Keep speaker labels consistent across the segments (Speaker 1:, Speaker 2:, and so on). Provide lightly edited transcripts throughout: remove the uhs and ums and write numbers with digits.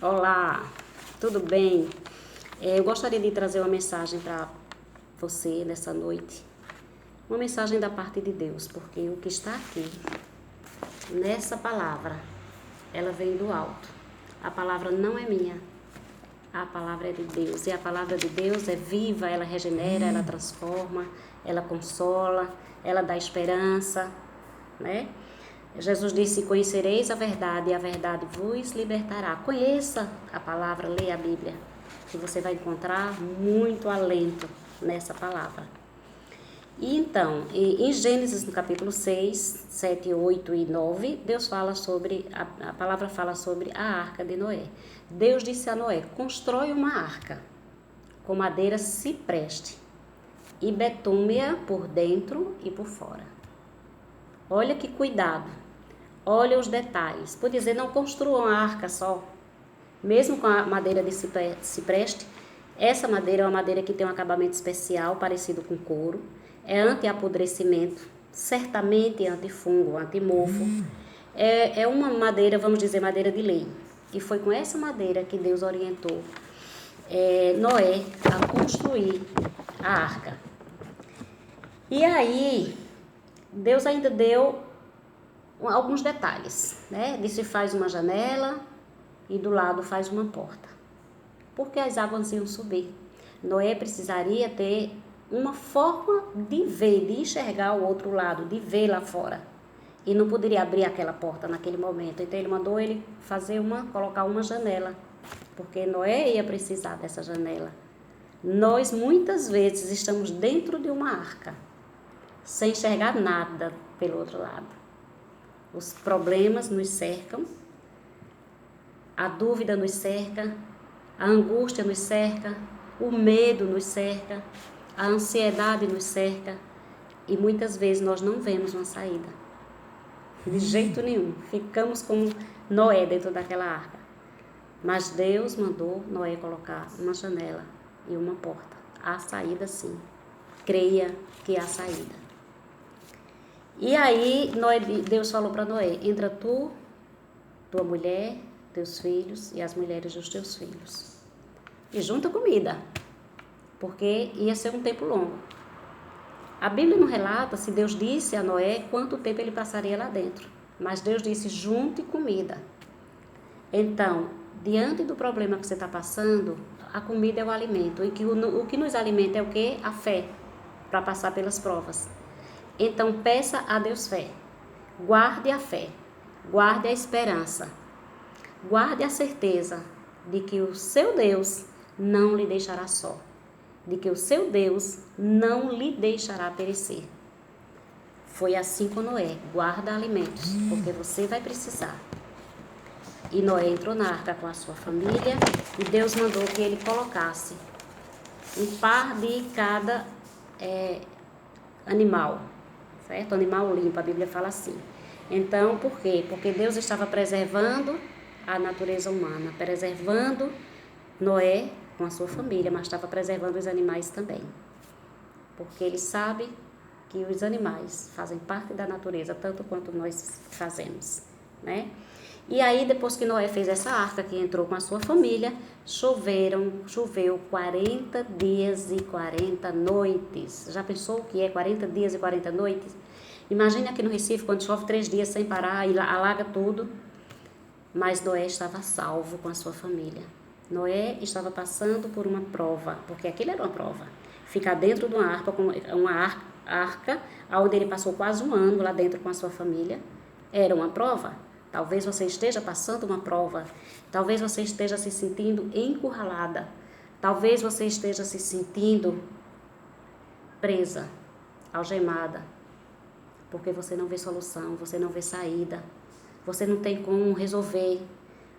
Speaker 1: Olá, tudo bem? Eu gostaria de trazer uma mensagem para você nessa noite. Uma mensagem da parte de Deus, porque o que está aqui, nessa palavra, ela vem do alto. A palavra não é minha, a palavra é de Deus. E a palavra de Deus é viva, ela regenera, ela transforma, ela consola, ela dá esperança, né? Jesus disse: conhecereis a verdade e a verdade vos libertará. Conheça a palavra, leia a Bíblia, que você vai encontrar muito alento nessa palavra. E então, em Gênesis, no capítulo 6, 7, 8 e 9, Deus fala sobre, a palavra fala sobre a arca de Noé. Deus disse a Noé: constrói uma arca com madeira cipreste e betúmia por dentro e por fora. Olha que cuidado, olha os detalhes. Por dizer, não construam a arca só, mesmo com a madeira de cipreste. Essa madeira é uma madeira que tem um acabamento especial, parecido com couro, é anti-apodrecimento, certamente anti-fungo, anti-mofo. É uma madeira, vamos dizer, madeira de lei. E foi com essa madeira que Deus orientou Noé a construir a arca. E aí, Deus ainda deu alguns detalhes, né? Disse: faz uma janela e do lado faz uma porta, porque as águas iam subir. Noé precisaria ter uma forma de ver, de enxergar o outro lado, de ver lá fora, e não poderia abrir aquela porta naquele momento. Então ele mandou ele colocar uma janela, porque Noé ia precisar dessa janela. Nós muitas vezes estamos dentro de uma arca, sem enxergar nada pelo outro lado. Os problemas nos cercam, a dúvida nos cerca, a angústia nos cerca, o medo nos cerca, a ansiedade nos cerca, e muitas vezes nós não vemos uma saída. De jeito nenhum. Ficamos como Noé dentro daquela arca. Mas Deus mandou Noé colocar uma janela e uma porta. Há saída, sim. Creia que há saída. E aí Deus falou para Noé: entra tu, tua mulher, teus filhos e as mulheres dos teus filhos. E junta comida, porque ia ser um tempo longo. A Bíblia não relata se Deus disse a Noé quanto tempo ele passaria lá dentro. Mas Deus disse: junte comida. Então, diante do problema que você está passando, a comida é o alimento. E o que nos alimenta é o quê? A fé, para passar pelas provas. Então, peça a Deus fé. Guarde a fé. Guarde a esperança. Guarde a certeza de que o seu Deus não lhe deixará só. De que o seu Deus não lhe deixará perecer. Foi assim com Noé: guarda alimentos, porque você vai precisar. E Noé entrou na arca com a sua família, e Deus mandou que ele colocasse um par de cada animal, certo? Animal limpo, a Bíblia fala assim. Então, por quê? Porque Deus estava preservando a natureza humana, preservando Noé com a sua família, mas estava preservando os animais também. Porque ele sabe que os animais fazem parte da natureza, tanto quanto nós fazemos, né? E aí, depois que Noé fez essa arca, que entrou com a sua família, choveu 40 dias e 40 noites. Já pensou o que é 40 dias e 40 noites? Imagine aqui no Recife, quando chove 3 dias sem parar e alaga tudo. Mas Noé estava salvo com a sua família. Noé estava passando por uma prova, porque aquilo era uma prova. Ficar dentro de uma arca, onde ele passou quase um ano lá dentro com a sua família, era uma prova. Talvez você esteja passando uma prova. Talvez você esteja se sentindo encurralada. Talvez você esteja se sentindo presa, algemada, porque você não vê solução, você não vê saída. Você não tem como resolver,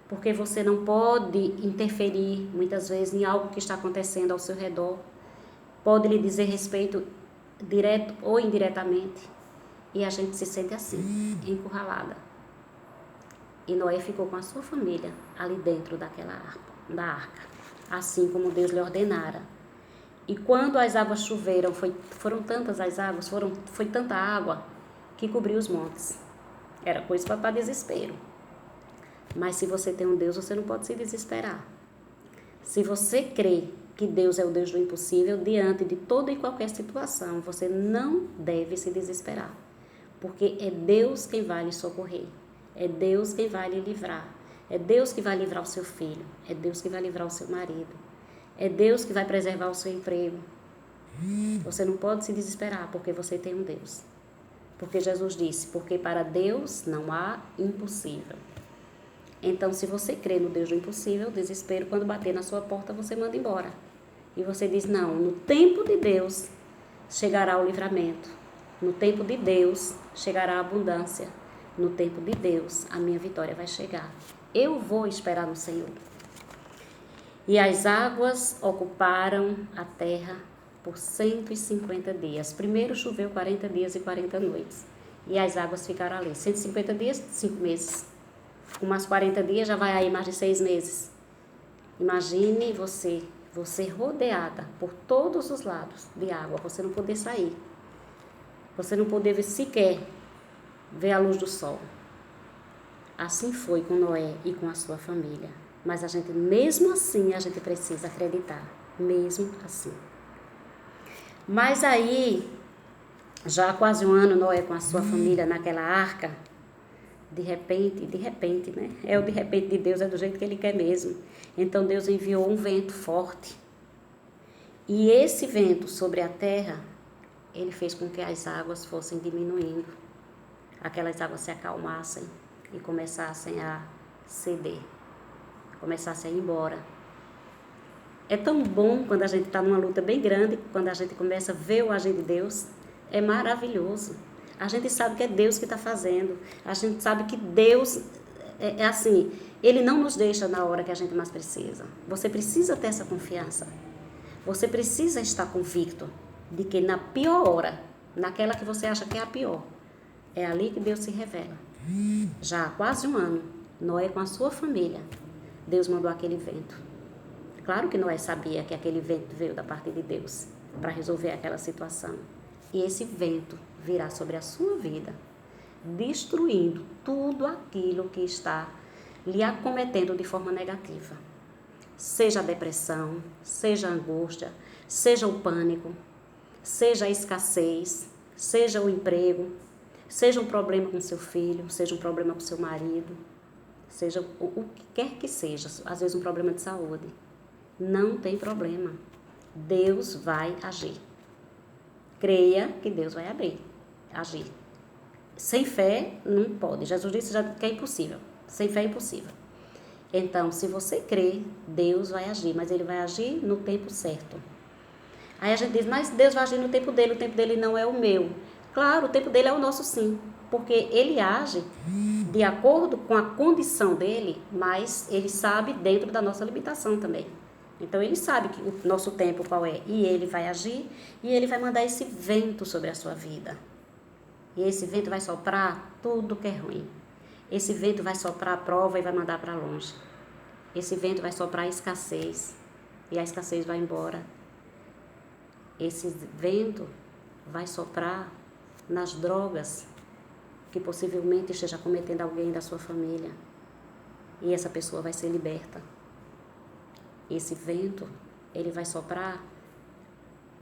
Speaker 1: porque você não pode interferir, muitas vezes, em algo que está acontecendo ao seu redor. Pode lhe dizer respeito direto ou indiretamente. E a gente se sente assim, encurralada. E Noé ficou com a sua família ali dentro da arca, assim como Deus lhe ordenara. E quando as águas choveram, foram tantas as águas, foi tanta água que cobriu os montes. Era coisa para desespero. Mas se você tem um Deus, você não pode se desesperar. Se você crê que Deus é o Deus do impossível, diante de toda e qualquer situação, você não deve se desesperar. Porque é Deus quem vai lhe socorrer. É Deus quem vai lhe livrar. É Deus que vai livrar o seu filho. É Deus que vai livrar o seu marido. É Deus que vai preservar o seu emprego. Você não pode se desesperar porque você tem um Deus. Porque Jesus disse, porque para Deus não há impossível. Então, se você crê no Deus do impossível, o desespero, quando bater na sua porta, você manda embora. E você diz, não, no tempo de Deus chegará o livramento. No tempo de Deus chegará a abundância. No tempo de Deus a minha vitória vai chegar. Eu vou esperar no Senhor. E as águas ocuparam a terra por 150 dias. Primeiro choveu 40 dias e 40 noites. E as águas ficaram ali. 150 dias, 5 meses. Com mais 40 dias já vai aí mais de 6 meses. Imagine você rodeada por todos os lados de água, você não poder sair. Você não poder sequer ver a luz do sol. Assim foi com Noé e com a sua família. Mas a gente, mesmo assim, a gente precisa acreditar. Mesmo assim. Mas aí, já há quase um ano, Noé com a sua família naquela arca, de repente, né? É o de repente de Deus, é do jeito que Ele quer mesmo. Então Deus enviou um vento forte. E esse vento sobre a terra, Ele fez com que as águas fossem diminuindo. Aquelas águas se acalmassem e começassem a ceder. Começassem a ir embora. É tão bom quando a gente está numa luta bem grande, quando a gente começa a ver o agir de Deus. É maravilhoso. A gente sabe que é Deus que está fazendo. A gente sabe que Deus é assim. Ele não nos deixa na hora que a gente mais precisa. Você precisa ter essa confiança. Você precisa estar convicto de que na pior hora, naquela que você acha que é a pior, é ali que Deus se revela. Já há quase um ano, Noé com a sua família, Deus mandou aquele vento. Claro que Noé sabia que aquele vento veio da parte de Deus para resolver aquela situação. E esse vento virá sobre a sua vida, destruindo tudo aquilo que está lhe acometendo de forma negativa. Seja a depressão, seja a angústia, seja o pânico, seja a escassez, seja o emprego, seja um problema com seu filho, seja um problema com seu marido, seja o que quer que seja, às vezes um problema de saúde. Não tem problema. Deus vai agir. Creia que Deus vai agir. Sem fé, não pode. Jesus disse já que é impossível. Sem fé é impossível. Então, se você crê, Deus vai agir, mas Ele vai agir no tempo certo. Aí a gente diz, mas Deus vai agir no tempo dele não é o meu. Claro, o tempo dele é o nosso sim, porque Ele age de acordo com a condição dele, mas Ele sabe dentro da nossa limitação também. Então, Ele sabe que o nosso tempo qual é, e Ele vai agir, e Ele vai mandar esse vento sobre a sua vida. E esse vento vai soprar tudo que é ruim. Esse vento vai soprar a prova e vai mandar para longe. Esse vento vai soprar a escassez, e a escassez vai embora. Esse vento vai soprar nas drogas que possivelmente esteja cometendo alguém da sua família. E essa pessoa vai ser liberta. Esse vento, ele vai soprar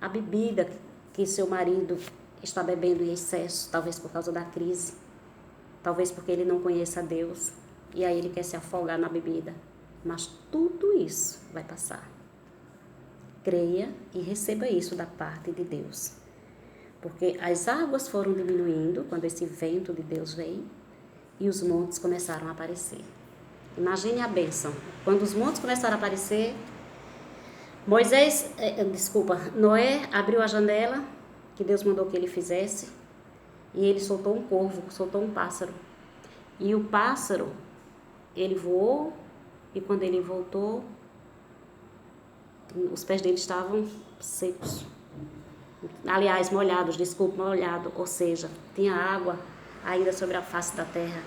Speaker 1: a bebida que seu marido está bebendo em excesso, talvez por causa da crise, talvez porque ele não conheça Deus, e aí ele quer se afogar na bebida. Mas tudo isso vai passar. Creia e receba isso da parte de Deus. Porque as águas foram diminuindo quando esse vento de Deus veio e os montes começaram a aparecer. Imagine a bênção. Quando os montes começaram a aparecer, Noé abriu a janela que Deus mandou que ele fizesse e ele soltou um corvo, soltou um pássaro. E o pássaro, ele voou e quando ele voltou, os pés dele estavam secos. Aliás, molhados, ou seja, tinha água ainda sobre a face da terra.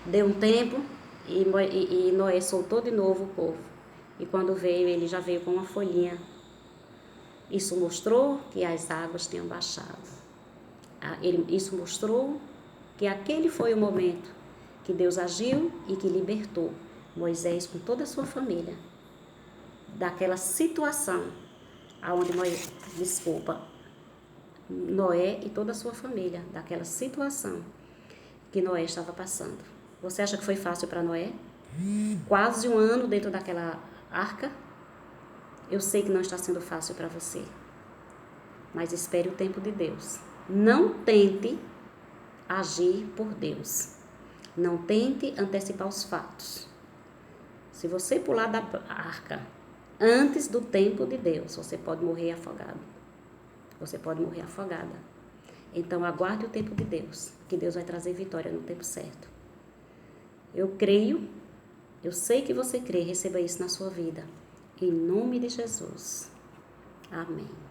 Speaker 1: Deu um tempo e Noé soltou de novo o corvo. E quando veio, ele já veio com uma folhinha. Isso mostrou que as águas tinham baixado. Isso mostrou que aquele foi o momento que Deus agiu e que libertou Moisés com toda a sua família daquela situação aonde Noé e toda a sua família, daquela situação que Noé estava passando. Você acha que foi fácil para Noé? Quase um ano dentro daquela arca. Eu sei que não está sendo fácil para você, mas espere o tempo de Deus. Não tente agir por Deus. Não tente antecipar os fatos. Se você pular da arca antes do tempo de Deus, você pode morrer afogado. Você pode morrer afogada. Então, aguarde o tempo de Deus, que Deus vai trazer vitória no tempo certo. Eu creio, eu sei que você crê, receba isso na sua vida. Em nome de Jesus. Amém.